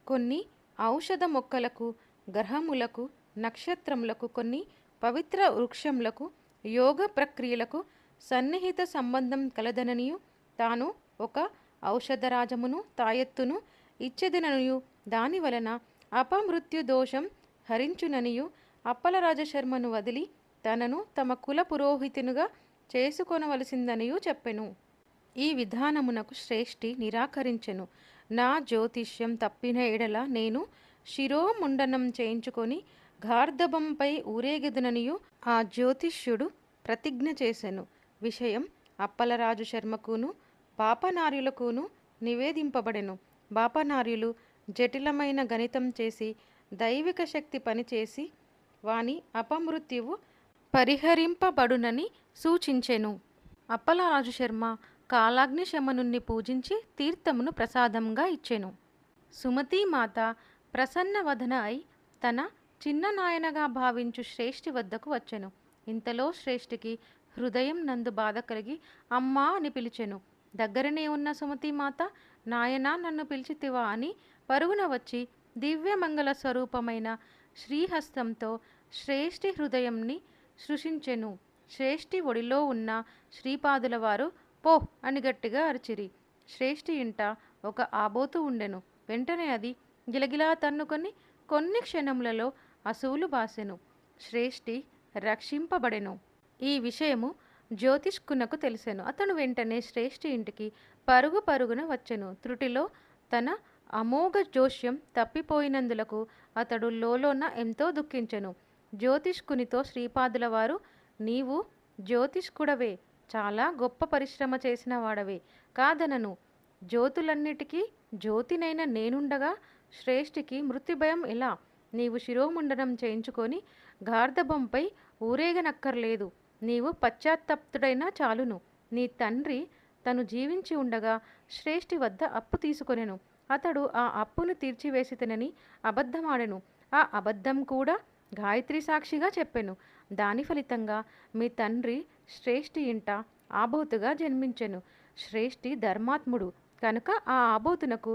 కొన్ని ఔషధ మొక్కలకు, గ్రహములకు, నక్షత్రములకు, కొన్ని పవిత్ర వృక్షములకు, యోగ ప్రక్రియలకు సన్నిహిత సంబంధం కలదననియు, తాను ఒక ఔషధరాజమును తాయెత్తును ఇచ్చెదననియు, దాని వలన అపమృత్యు దోషం హరించుననియు, అప్పలరాజశర్మను వదిలి తనను తమ కుల పురోహితునిగా చేసుకొనవలసిందనియు చెప్పెను. ఈ విధానమునకు శ్రేష్ఠి నిరాకరించెను. నా జ్యోతిష్యం తప్పిన ఎడల నేను శిరోముండనం చేయించుకొని గార్ధబంపై ఊరేగెదననియు ఆ జ్యోతిష్యుడు ప్రతిజ్ఞ చేసెను. విషయం అప్పలరాజు శర్మకును బాపనార్యులకును నివేదింపబడెను. బాపనార్యులు జటిలమైన గణితం చేసి దైవిక శక్తి పనిచేసి వాని అపమృత్యువు పరిహరింపబడునని సూచించెను. అప్పలరాజు శర్మ కాలాగ్ని శమనుణ్ణి పూజించి తీర్థమును ప్రసాదంగా ఇచ్చెను. సుమతీమాత ప్రసన్నవదన అయి తన చిన్న నాయనగా భావించు శ్రేష్ఠి వద్దకు వచ్చెను. ఇంతలో శ్రేష్ఠికి హృదయం నందు బాధ కలిగి అమ్మా అని పిలిచెను. దగ్గరనే ఉన్న సుమతీమాత, నాయనా, నన్ను పిలిచితివా అని పరుగున వచ్చి దివ్యమంగళ స్వరూపమైన శ్రీహస్తంతో శ్రేష్ఠి హృదయంని సృశించెను. శ్రేష్ఠి ఒడిలో ఉన్న శ్రీపాదుల వారు పో అని గట్టిగా అరిచిరి. శ్రేష్ఠి ఇంట ఒక ఆబోతు ఉండెను. వెంటనే అది గిలగిలా తన్నుకొని కొన్ని క్షణములలో అసువులు బాసెను. శ్రేష్ఠి రక్షింపబడెను. ఈ విషయము జ్యోతిష్కునకు తెలిసెను. అతను వెంటనే శ్రేష్ఠి ఇంటికి పరుగు పరుగున వచ్చెను. త్రుటిలో తన అమోఘ జోష్యం తప్పిపోయినందులకు అతడు లోలోన ఎంతో దుఃఖించెను. జ్యోతిష్కునితో శ్రీపాదుల వారు, నీవు జ్యోతిష్కుడవే, చాలా గొప్ప పరిశ్రమ చేసిన వాడవే, కాదనను. జ్యోతులన్నిటికీ జ్యోతినైన నేనుండగా శ్రేష్ఠికి మృత్యుభయం ఎలా? నీవు శిరోముండనం చేయించుకొని గార్ధబంపై ఊరేగనక్కర్లేదు. నీవు పశ్చాత్తప్తుడైనా చాలును. నీ తండ్రి తను జీవించి ఉండగా శ్రేష్ఠి వద్ద అప్పు తీసుకొనెను. అతడు ఆ అప్పును తీర్చివేసితనని అబద్ధమాడెను. ఆ అబద్ధం కూడా గాయత్రి సాక్షిగా చెప్పెను. దాని ఫలితంగా మీ తండ్రి శ్రేష్ఠి ఇంట ఆబోతుగా జన్మించెను. శ్రేష్ఠి ధర్మాత్ముడు కనుక ఆ ఆబోతునకు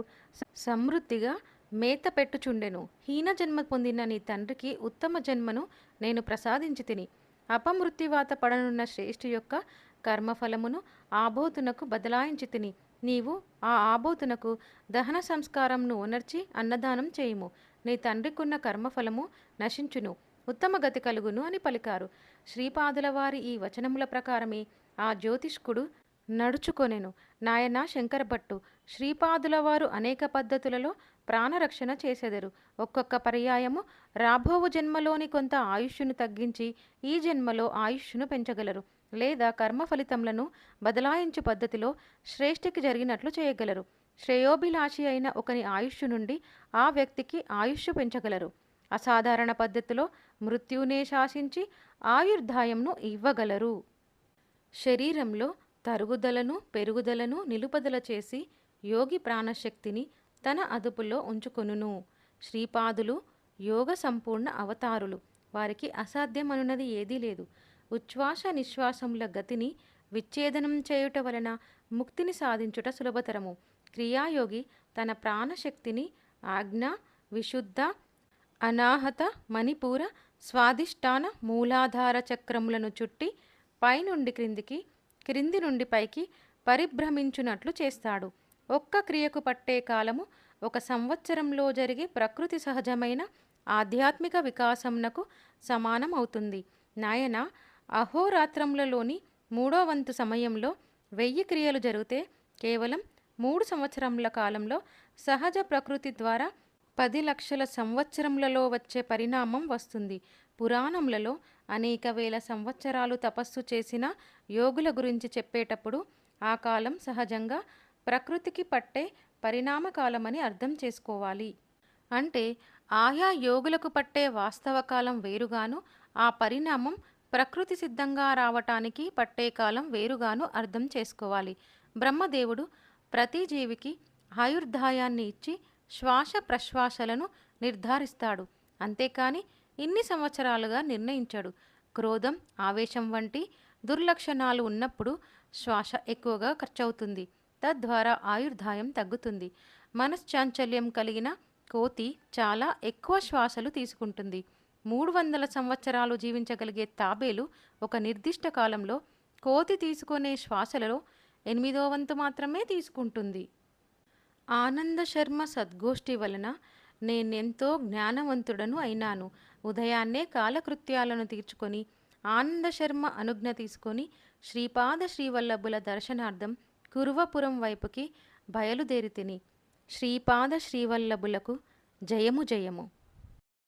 సమృద్ధిగా మేత పెట్టుచుండెను. హీన జన్మ పొందిన నీ తండ్రికి ఉత్తమ జన్మను నేను ప్రసాదించి తిని. అపమృత్యువాత పడనున్న శ్రేష్ఠి యొక్క కర్మఫలమును ఆబోతునకు బదలాయించి తిని. నీవు ఆ ఆబోతునకు దహన సంస్కారంను ఉనర్చి అన్నదానం చేయుము. నీ తండ్రికున్న కర్మఫలము నశించును, ఉత్తమ గతి కలుగును అని పలికారు. శ్రీపాదుల వారి ఈ వచనముల ప్రకారమే ఆ జ్యోతిష్కుడు నడుచుకొనెను. నాయన శంకరభట్టు, శ్రీపాదుల వారు అనేక పద్ధతులలో ప్రాణరక్షణ చేసెదరు. ఒక్కొక్క పర్యాయము రాబోవు జన్మలోని కొంత ఆయుష్ను తగ్గించి ఈ జన్మలో ఆయుష్ను పెంచగలరు. లేదా కర్మ ఫలితములను బదలాయించు పద్ధతిలో శ్రేష్ఠికి జరిగినట్లు చేయగలరు. శ్రేయోభిలాషి అయిన ఒకని ఆయుష్ నుండి ఆ వ్యక్తికి ఆయుష్ పెంచగలరు. అసాధారణ పద్ధతిలో మృత్యునే శాసించి ఆయుర్దాయంను ఇవ్వగలరు. శరీరంలో తరుగుదలను పెరుగుదలను నిలుపదల చేసి యోగి ప్రాణశక్తిని తన అదుపులో ఉంచుకొనును. శ్రీపాదులు యోగ సంపూర్ణ అవతారులు. వారికి అసాధ్యమనున్నది ఏదీ లేదు. ఉచ్ఛ్వాస నిశ్వాసముల గతిని విచ్ఛేదనం చేయుట వలన ముక్తిని సాధించుట సులభతరము. క్రియాయోగి తన ప్రాణశక్తిని ఆజ్ఞ, విశుద్ధ, అనాహత, మణిపూర, స్వాధిష్టాన, మూలాధార చక్రములను చుట్టి పైనుండి క్రిందికి, క్రింది నుండి పైకి పరిభ్రమించునట్లు చేస్తాడు. ఒక్క క్రియకు పట్టే కాలము 1 సంవత్సరంలో జరిగే ప్రకృతి సహజమైన ఆధ్యాత్మిక వికాసంనకు సమానం అవుతుంది. నాయన, అహోరాత్రములలోని 3వ వంతు సమయంలో 1000 క్రియలు జరిగితే కేవలం 3 సంవత్సరముల కాలంలో సహజ ప్రకృతి ద్వారా 10 లక్షల సంవత్సరములలో వచ్చే పరిణామం వస్తుంది. పురాణములలో అనేక వేల సంవత్సరాలు తపస్సు చేసిన యోగుల గురించి చెప్పేటప్పుడు ఆ కాలం సహజంగా ప్రకృతికి పట్టే పరిణామ కాలమని అర్థం చేసుకోవాలి. అంటే ఆయా యోగులకు పట్టే వాస్తవ కాలం వేరుగాను, ఆ పరిణామం ప్రకృతి సిద్ధంగా రావటానికి పట్టే కాలం వేరుగాను అర్థం చేసుకోవాలి. బ్రహ్మదేవుడు ప్రతి జీవికి ఆయుర్దాయాన్ని ఇచ్చి శ్వాస ప్రశ్వాసలను నిర్ధారిస్తాడు. అంతేకాని ఇన్ని సంవత్సరాలుగా నిర్ణయించాడు. క్రోధం, ఆవేశం వంటి దుర్లక్షణాలు ఉన్నప్పుడు శ్వాస ఎక్కువగా ఖర్చవుతుంది. తద్వారా ఆయుర్దాయం తగ్గుతుంది. మనశ్చాంచల్యం కలిగిన కోతి చాలా ఎక్కువ శ్వాసలు తీసుకుంటుంది. 300 సంవత్సరాలు జీవించగలిగే తాబేలు ఒక నిర్దిష్ట కాలంలో కోతి తీసుకునే శ్వాసలలో 8వ వంతు మాత్రమే తీసుకుంటుంది. ఆనంద శర్మ సద్గోష్ఠి వలన నేనెంతో జ్ఞానవంతుడను అయినాను. ఉదయాన్నే కాలకృత్యాలను తీర్చుకొని ఆనంద శర్మ అనుజ్ఞ తీసుకొని శ్రీపాద శ్రీవల్లభుల దర్శనార్థం కురువపురం వైపుకి బయలుదేరితిని. శ్రీపాద శ్రీవల్లభులకు జయము జయము.